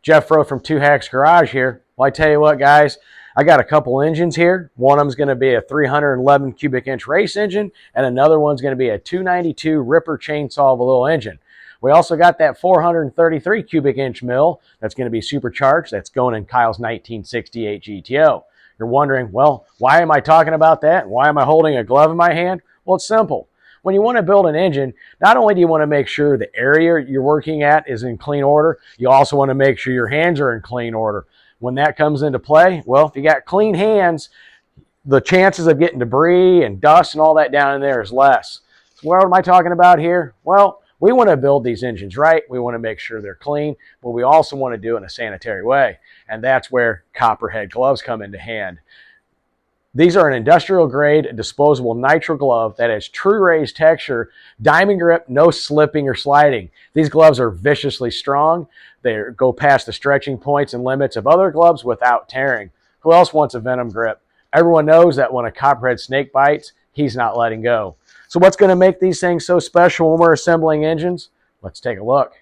Jeff Rowe from Two Hacks Garage here. Well, I tell you what, guys, I got a couple engines here. One of them's going to be a 311 cubic inch race engine, and another one's going to be a 292 Ripper chainsaw little engine. We also got that 433 cubic inch mill that's going to be supercharged. That's going in Kyle's 1968 GTO. You're wondering, well, why am I talking about that? Why am I holding a glove in my hand? Well, it's simple. When you want to build an engine, not only do you want to make sure the area you're working at is in clean order, you also want to make sure your hands are in clean order. When that comes into play, well, if you got clean hands, the chances of getting debris and dust and all that down in there is less. So what am I talking about here? Well, we want to build these engines right. We want to make sure they're clean, but we also want to do it in a sanitary way. And that's where Copperhead gloves come into hand. These are an industrial grade disposable nitrile glove that has true raised texture, diamond grip, no slipping or sliding. These gloves are viciously strong. They go past the stretching points and limits of other gloves without tearing. Who else wants a venom grip? Everyone knows that when a copperhead snake bites, he's not letting go. So what's going to make these things so special when we're assembling engines? Let's take a look.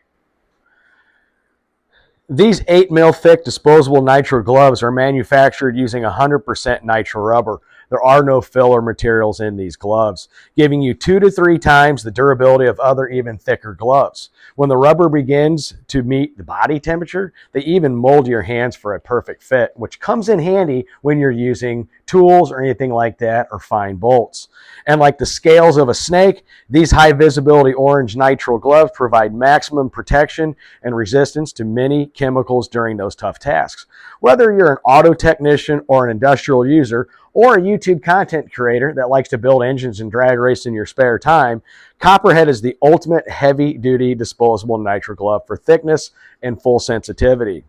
These 8 mil thick disposable nitrile gloves are manufactured using 100% nitrile rubber. There are no filler materials in these gloves, giving you 2 to 3 times the durability of other even thicker gloves. When the rubber begins to meet the body temperature, they even mold your hands for a perfect fit, which comes in handy when you're using tools or anything like that, or fine bolts. And like the scales of a snake, these high visibility orange nitrile gloves provide maximum protection and resistance to many chemicals during those tough tasks. Whether you're an auto technician or an industrial user, or a YouTube content creator that likes to build engines and drag race in your spare time, Copperhead is the ultimate heavy-duty disposable nitrile glove for thickness and full sensitivity.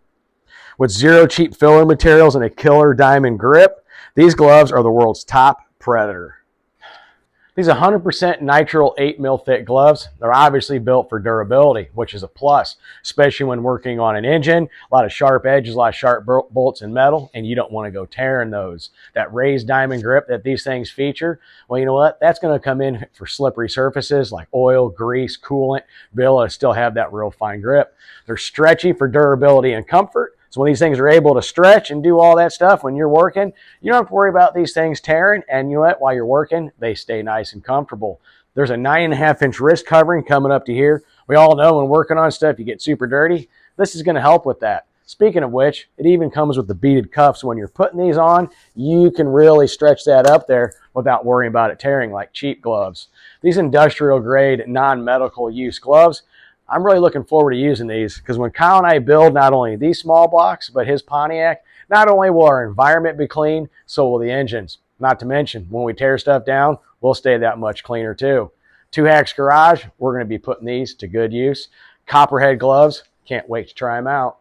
With 0 cheap filler materials and a killer diamond grip, these gloves are the world's top predator. These 100% nitrile 8 mil thick gloves, they're obviously built for durability, which is a plus, especially when working on an engine. A lot of sharp edges, a lot of sharp bolts in metal, and you don't want to go tearing those. That raised diamond grip that these things feature, well, you know what? That's going to come in for slippery surfaces like oil, grease, coolant, be able to still have that real fine grip. They're stretchy for durability and comfort. So when these things are able to stretch and do all that stuff when you're working, you don't have to worry about these things tearing. And you know what? While you're working, they stay nice and comfortable. There's a 9.5 inch wrist covering coming up to here. We all know when working on stuff, you get super dirty. This is going to help with that. Speaking of which, it even comes with the beaded cuffs. When you're putting these on, you can really stretch that up there without worrying about it tearing like cheap gloves. These industrial grade, non-medical use gloves, I'm really looking forward to using these, because when Kyle and I build not only these small blocks, but his Pontiac, not only will our environment be clean, so will the engines. Not to mention, when we tear stuff down, we'll stay that much cleaner too. Two Hacks Garage, we're going to be putting these to good use. Copperhead gloves, can't wait to try them out.